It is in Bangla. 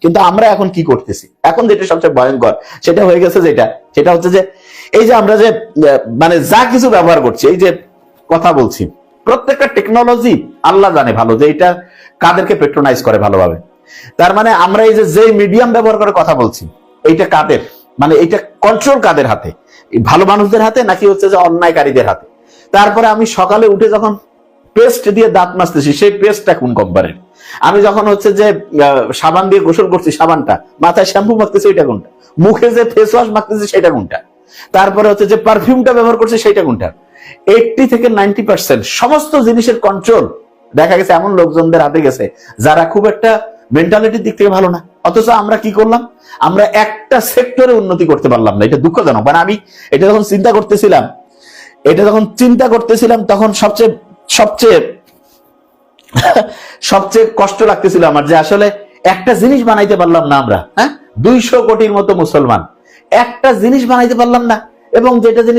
কিন্তু আমরা এখন কি করতেছি, এখন যেটা সবচেয়ে ভয়ঙ্কর সেটা হয়ে গেছে, সেটা হচ্ছে যে এই যে আমরা যে মানে যা কিছু ব্যবহার করছি, এই যে কথা বলছি, প্রত্যেকটা টেকনোলজি আল্লাহ জানে ভালো যে এটা কাদেরকে পেট্রোনাইজ করে ভালোভাবে। তার মানে আমরা এই যে মিডিয়াম ব্যবহার করে কথা বলছি, এইটা কাদের, মানে এইটা কন্ট্রোল কাদের হাতে, ভালো মানুষদের হাতে নাকি হচ্ছে যে অন্যায়কারীদের হাতে? তারপরে আমি সকালে উঠে যখন পেস্ট দিয়ে দাঁত মাজতেছি, সেই পেস্টটা কোন কোম্পানির? আমি যখন হচ্ছে যে সাবান দিয়ে গোসল করছি, সাবানটা, মাথায় শ্যাম্পু মাখতেছি, এটা কোনটা? মুখে যে ফেস ওয়াশ মাখতেছি, সেটা কোনটা? তারপরে হচ্ছে যে পারফিউমটা ব্যবহার করছি, সেটা কোনটা? 80 থেকে 90% সমস্ত জিনিসের কন্ট্রোল দেখা গেছে এমন লোকজনদের হাতে গেছে যারা খুব একটা মেন্টালিটির দিক থেকে ভালো না। অথচ আমরা কি করলাম? আমরা একটা সেক্টরে উন্নতি করতে পারলাম না। এটা দুঃখজনক। মানে আমি এটা যখন চিন্তা করতেছিলাম তখন সবচেয়ে সবচেয়ে সবচেয়ে কষ্ট লাগতেছিল আমার, যে আসলে একটা জিনিস বানাইতে পারলাম না আমরা, 200 কোটির মতো মুসলমান একটা জিনিস বানাইতে পারলাম না, এবং যেটা জিনিস